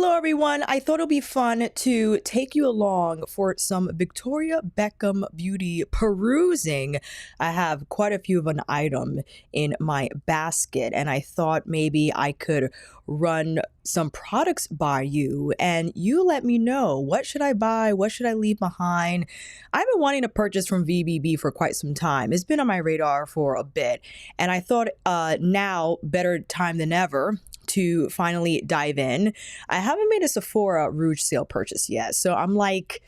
Hello everyone, I thought it would be fun to take you along for some Victoria Beckham beauty perusing. I have quite a few of an item in my basket and I thought maybe I could run some products by you and you let me know, what should I buy, what should I leave behind. I've been wanting to purchase from VBB for quite some time. It's been on my radar for a bit and I thought now better time than ever to finally dive in. I haven't made a Sephora Rouge sale purchase yet, so I'm like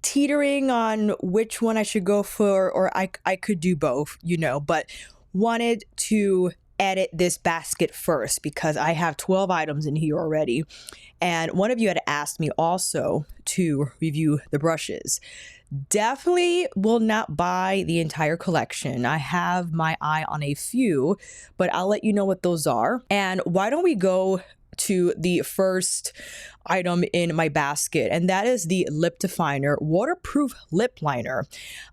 teetering on which one I should go for, or I could do both, but wanted to edit this basket first because I have 12 items in here already. And one of you had asked me also to review the brushes. Definitely will not buy the entire collection. I have my eye on a few, but I'll let you know what those are. And why don't we go to the first item in my basket, and that is the Lip Definer Waterproof Lip Liner.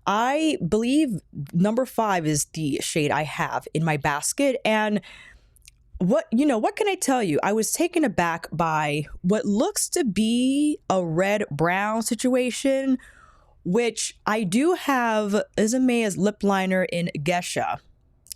I believe number 5 is the shade I have in my basket, and what can I tell you? I was taken aback by what looks to be a red-brown situation, which I do have Isamaya's lip liner in Geisha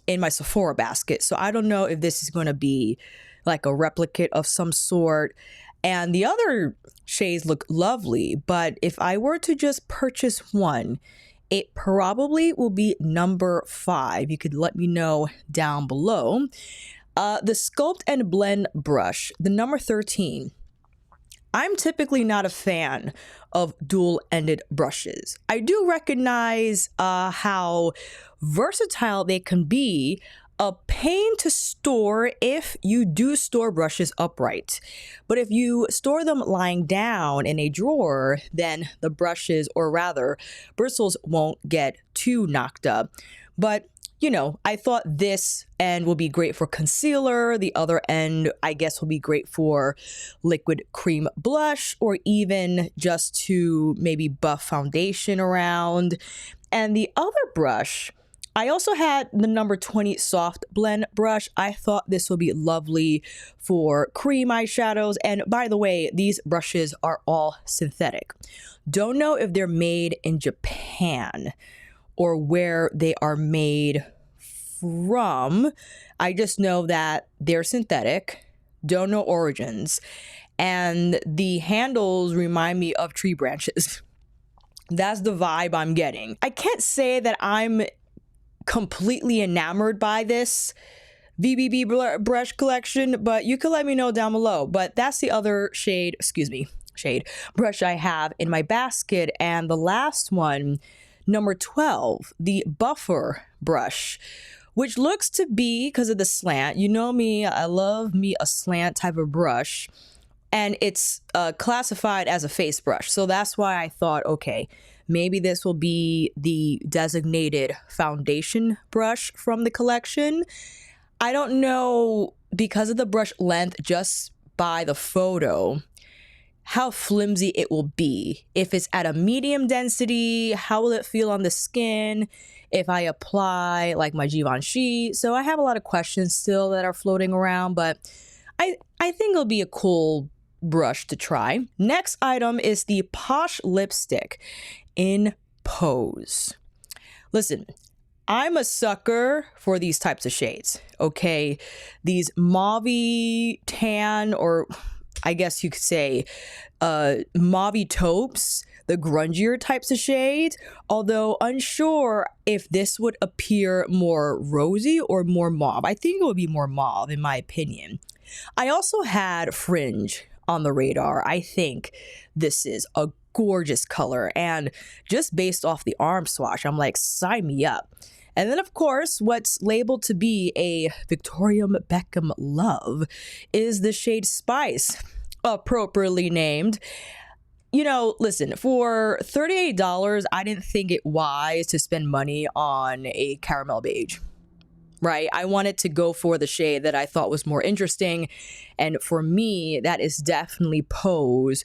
in my Sephora basket. So I don't know if this is going to be like a replicate of some sort. And the other shades look lovely, but if I were to just purchase one, it probably will be number 5. You could let me know down below. The Sculpt and Blend brush, the number 13. I'm typically not a fan of dual-ended brushes. I do recognize how versatile they can be, a pain to store if you do store brushes upright. But if you store them lying down in a drawer, then the brushes, or rather bristles, won't get too knocked up. But I thought this end will be great for concealer. The other end, I guess, will be great for liquid cream blush, or even just to maybe buff foundation around. And the other brush, I also had the number 20 Soft Blend brush. I thought this will be lovely for cream eyeshadows. And by the way, these brushes are all synthetic. Don't know if they're made in Japan or where they are made from. I just know that they're synthetic, don't know origins, and the handles remind me of tree branches. That's the vibe I'm getting. I can't say that I'm completely enamored by this VBB brush collection, but you can let me know down below. But that's the other shade brush I have in my basket. And the last one, number 12, the Buffer brush, which looks to be, because of the slant, you know me, I love me a slant type of brush, and it's classified as a face brush. So that's why I thought, okay, maybe this will be the designated foundation brush from the collection. I don't know, because of the brush length, just by the photo, how flimsy it will be. If it's at a medium density, how will it feel on the skin if I apply like my Givenchy? So I have a lot of questions still that are floating around, but I think it'll be a cool brush to try. Next item is the Posh lipstick in Pose. Listen, I'm a sucker for these types of shades, okay? These mauve tan, or I guess you could say mauve taupes, the grungier types of shades, although unsure if this would appear more rosy or more mauve. I think it would be more mauve in my opinion. I also had Fringe on the radar. I think this is a gorgeous color, and just based off the arm swatch, I'm like, sign me up. And then, of course, what's labeled to be a Victoria Beckham love is the shade Spice, appropriately named. Listen, for $38, I didn't think it wise to spend money on a caramel beige, right? I wanted to go for the shade that I thought was more interesting. And for me, that is definitely Pose.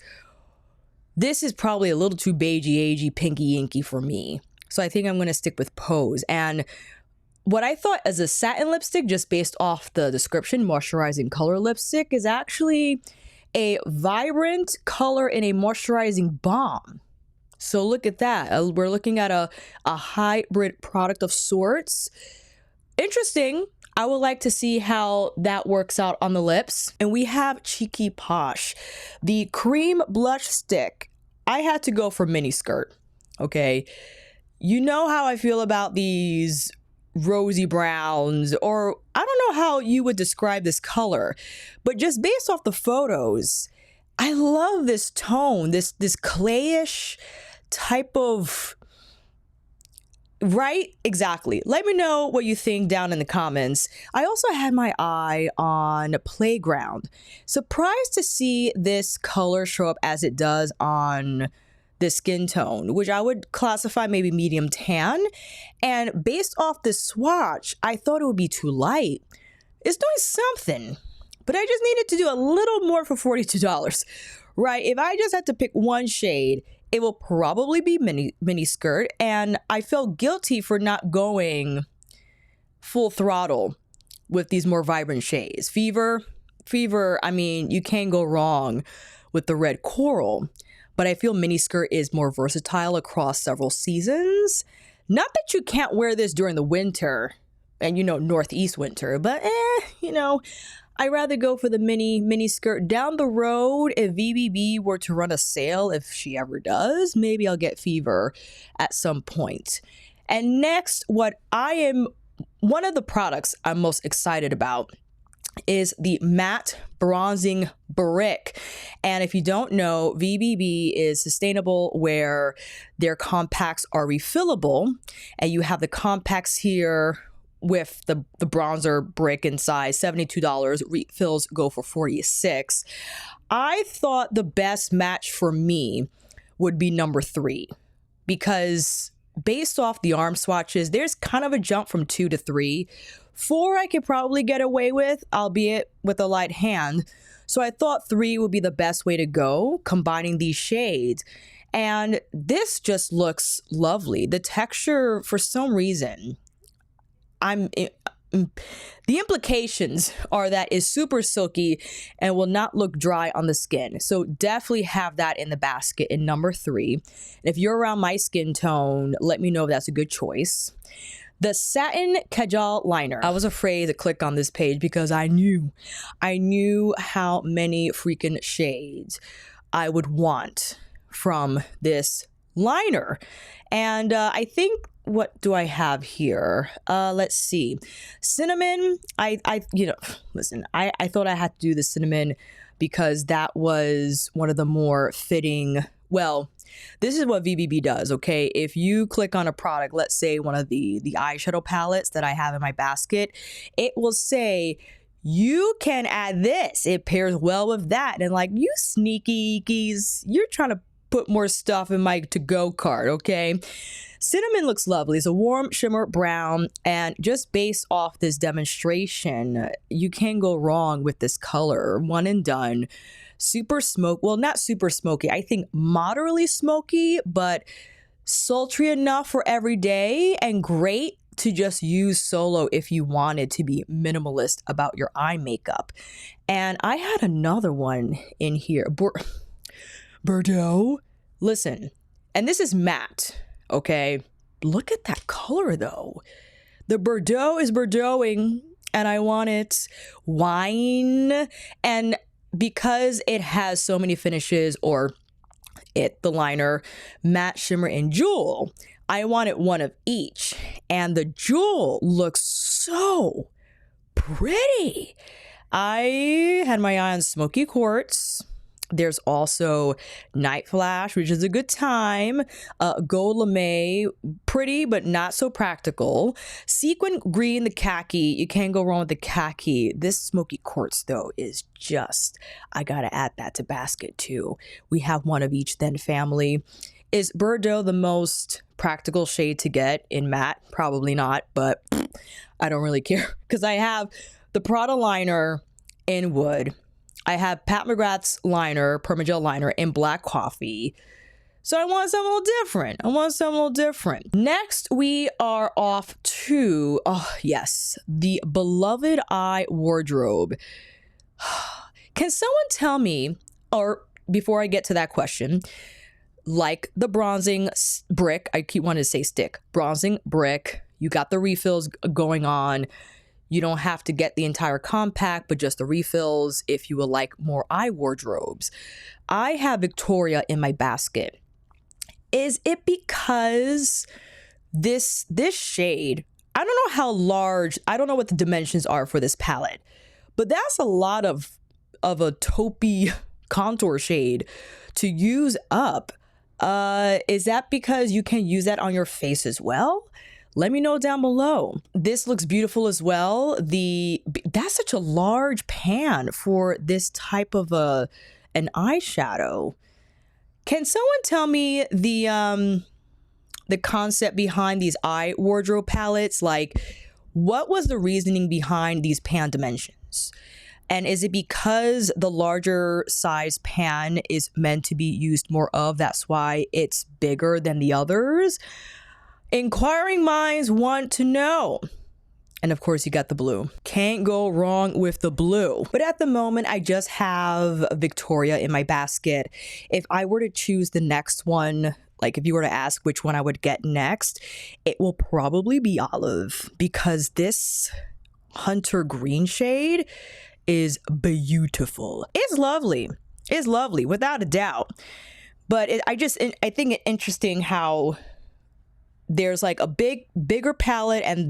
This is probably a little too beigey, pinky, inky for me. So I think I'm going to stick with Pose. And what I thought as a satin lipstick, just based off the description, moisturizing color lipstick, is actually a vibrant color in a moisturizing balm. So look at that. We're looking at a hybrid product of sorts. Interesting. I would like to see how that works out on the lips. And we have Cheeky Posh, the cream blush stick. I had to go for mini skirt, okay? You know how I feel about these rosy browns, or I don't know how you would describe this color, but just based off the photos, I love this tone, this clayish type of, right? Exactly. Let me know what you think down in the comments. I also had my eye on Playground. Surprised to see this color show up as it does on the skin tone, which I would classify maybe medium tan. And based off this swatch, I thought it would be too light. It's doing something, but I just needed to do a little more for $42, right? If I just had to pick one shade, it will probably be mini skirt, and I felt guilty for not going full throttle with these more vibrant shades. Fever, I mean, you can't go wrong with the red coral, but I feel mini skirt is more versatile across several seasons. Not that you can't wear this during the winter, and you know, Northeast winter, but you know, I'd rather go for the mini skirt. Down the road, if VBB were to run a sale, if she ever does, maybe I'll get Fever at some point. And next, one of the products I'm most excited about is the matte bronzing brick. And if you don't know, VBB is sustainable, where their compacts are refillable, and you have the compacts here with the bronzer brick in size, $72. Refills go for $46. I thought the best match for me would be number 3, because based off the arm swatches, there's kind of a jump from 2 to 3. 4 I could probably get away with, albeit with a light hand. So I thought 3 would be the best way to go, combining these shades. And this just looks lovely. The texture, for some reason, the implications are that it's super silky and will not look dry on the skin. So definitely have that in the basket in number 3. And if you're around my skin tone, let me know if that's a good choice. The Satin Kajal Liner. I was afraid to click on this page because I knew how many freaking shades I would want from this liner. And I think, what do I have here? Let's see. Cinnamon. Listen, I thought I had to do the cinnamon because that was one of the more fitting. Well, this is what VBB does, okay? If you click on a product, let's say one of the eyeshadow palettes that I have in my basket, it will say, you can add this. It pairs well with that. And like, you sneaky geese, you're trying to put more stuff in my to-go cart, okay? Cinnamon looks lovely. It's a warm shimmer brown, and just based off this demonstration, you can't go wrong with this color. One and done. Super smoke, well, not super smoky. I think moderately smoky, but sultry enough for every day, and great to just use solo if you wanted to be minimalist about your eye makeup. And I had another one in here. Bordeaux. Listen, and this is matte, okay? Look at that color though. The Bordeaux is Bordeauxing, and I want it wine. And because it has so many finishes, or the liner, matte, shimmer, and jewel, I wanted one of each. And the jewel looks so pretty. I had my eye on Smoky Quartz. There's also Night Flash, which is a good time. Gold Lame, pretty but not so practical. Sequin Green, the khaki. You can't go wrong with the khaki. This Smoky Quartz, though, is just, I gotta add that to basket, too. We have one of each then, family. Is Bordeaux the most practical shade to get in matte? Probably not, but I don't really care, because I have the Prada liner in wood. I have Pat McGrath's liner, Permagel liner, in black coffee. So I want something a little different. Next, we are off to, oh yes, the beloved eye wardrobe. Can someone tell me, or before I get to that question, like the bronzing brick, I keep wanting to say stick, bronzing brick, you got the refills going on. You don't have to get the entire compact, but just the refills if you would like more eye wardrobes. I have Victoria in my basket. Is it because this shade, I don't know how large, I don't know what the dimensions are for this palette, but that's a lot of a taupey contour shade to use up. Is that because you can use that on your face as well? Let me know down below. This looks beautiful as well. That's such a large pan for this type of an eyeshadow. Can someone tell me the concept behind these eye wardrobe palettes? Like, what was the reasoning behind these pan dimensions? And is it because the larger size pan is meant to be used more of, that's why it's bigger than the others? Inquiring minds want to know. And of course, you got the blue. Can't go wrong with the blue. But at the moment, I just have Victoria in my basket. If I were to choose the next one, like if you were to ask which one I would get next, it will probably be olive, because this hunter green shade is beautiful. It's lovely. It's lovely, without a doubt. But I think it interesting how there's like a bigger palette and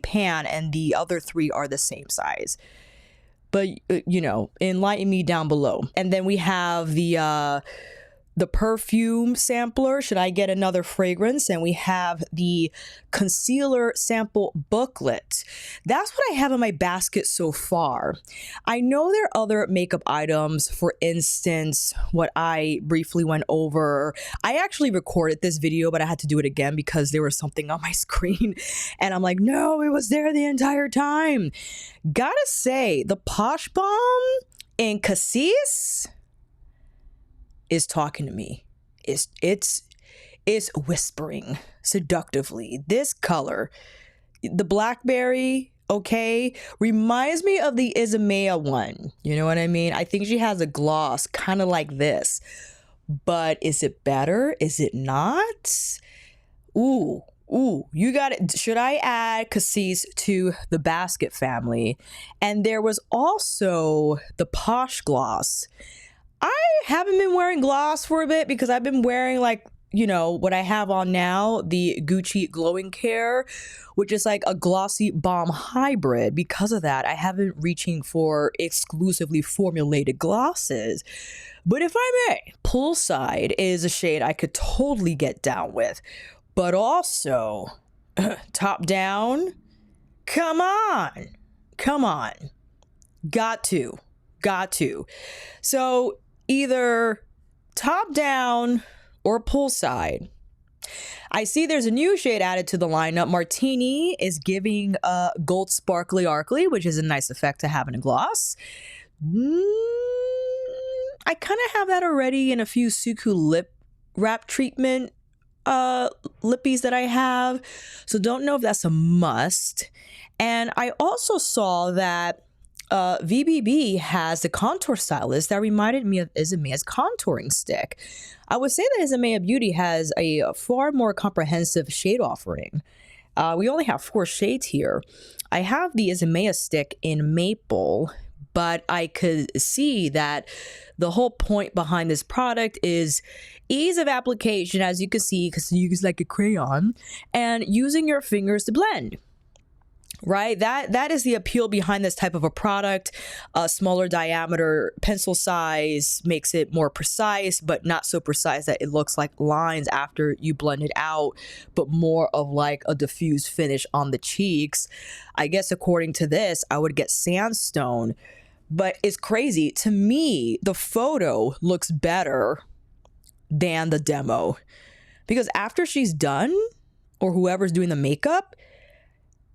pan, and the other three are the same size. But you know, enlighten me down below. And then we have the perfume sampler, should I get another fragrance? And we have the concealer sample booklet. That's what I have in my basket so far. I know there are other makeup items. For instance, what I briefly went over, I actually recorded this video, but I had to do it again because there was something on my screen and I'm like, no, it was there the entire time. Gotta say, the Posh Bomb in Cassis is talking to me. It's whispering seductively. This color, the blackberry, okay, reminds me of the Isabella one. You know what I mean? I think she has a gloss kind of like this, but is it better? Is it not? Ooh, you got it. Should I add Cassis to the basket family? And there was also the Posh gloss. I haven't been wearing gloss for a bit because I've been wearing, like, you know, what I have on now, the Gucci Glowing Care, which is like a glossy balm hybrid. Because of that, I haven't reaching for exclusively formulated glosses. But if I may, Poolside is a shade I could totally get down with. But also, Top Down, come on. Got to. So either Top Down or Poolside. I see there's a new shade added to the lineup. Martini is giving a gold sparkly arcly, which is a nice effect to have in a gloss. I kind of have that already in a few Suku lip wrap treatment lippies that I have, so don't know if that's a must. And I also saw that VBB has a contour stylist that reminded me of Isamea's contouring stick. I would say that Isabella Beauty has a far more comprehensive shade offering. We only have 4 shades here. I have the Isabella stick in Maple, but I could see that the whole point behind this product is ease of application, as you can see, because you use like a crayon, and using your fingers to blend. Right? That is the appeal behind this type of a product. A smaller diameter pencil size makes it more precise, but not so precise that it looks like lines after you blend it out, but more of like a diffused finish on the cheeks. I guess according to this, I would get sandstone, but it's crazy. To me, the photo looks better than the demo, because after she's done, or whoever's doing the makeup,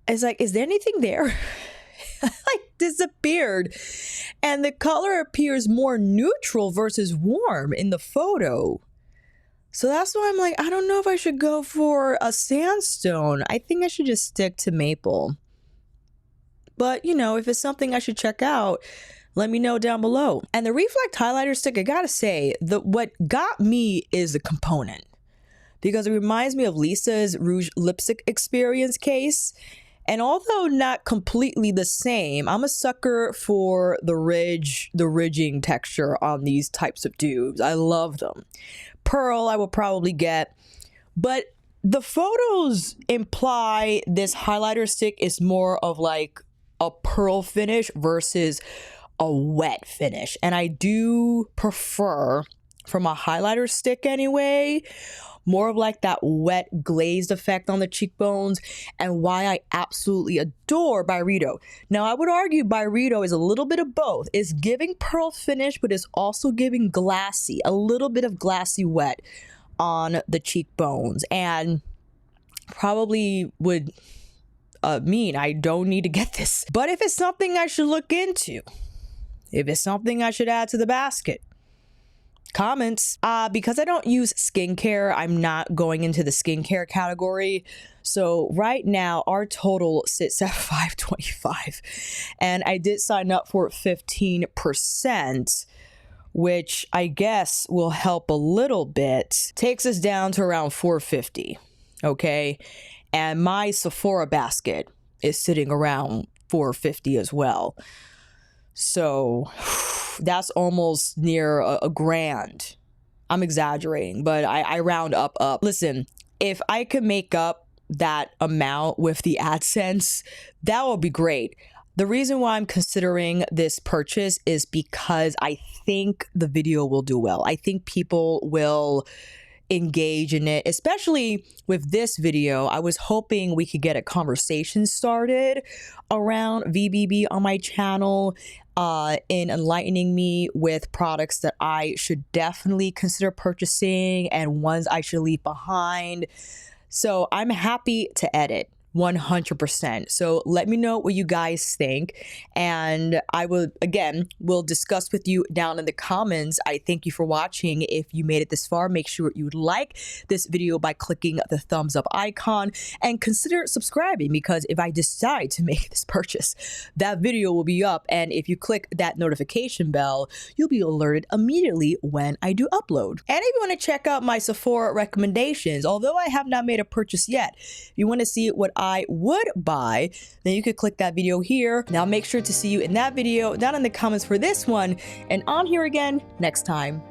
it's like, is there anything there? Like, disappeared. And the color appears more neutral versus warm in the photo. So that's why I'm like, I don't know if I should go for a sandstone. I think I should just stick to maple. But, you know, if it's something I should check out, Let me know down below. And the Reflect highlighter stick, I gotta say, what got me is the component, because it reminds me of Lisa's Rouge lipstick experience case. And although not completely the same, I'm a sucker for the ridging texture on these types of dupes. I love them. Pearl I will probably get, but the photos imply this highlighter stick is more of like a pearl finish versus a wet finish. And I do prefer, from a highlighter stick anyway, more of like that wet glazed effect on the cheekbones, and why I absolutely adore Byredo. Now, I would argue Byredo is a little bit of both. It's giving pearl finish, but it's also giving glassy, a little bit of glassy wet on the cheekbones, and probably would mean I don't need to get this. But if it's something I should look into, if it's something I should add to the basket, comments. Because I don't use skincare, I'm not going into the skincare category. So right now our total sits at $525, and I did sign up for 15%, which I guess will help a little bit. Takes us down to around $450. Okay, and my Sephora basket is sitting around $450 as well. So that's almost near a grand. I'm exaggerating, but I round up. Listen, if I could make up that amount with the AdSense, that would be great. The reason why I'm considering this purchase is because I think the video will do well. I think people will engage in it, especially with this video. I was hoping we could get a conversation started around VBB on my channel, in enlightening me with products that I should definitely consider purchasing and ones I should leave behind. So I'm happy to edit 100%. So let me know what you guys think, and I will discuss with you down in the comments. I thank you for watching. If you made it this far, make sure you like this video by clicking the thumbs up icon, and consider subscribing, because if I decide to make this purchase, that video will be up, and if you click that notification bell, you'll be alerted immediately when I do upload. And if you want to check out my Sephora recommendations, although I have not made a purchase yet, if you want to see what I would buy, then you could click that video here. Now make sure to see you in that video down in the comments for this one, and on here again next time.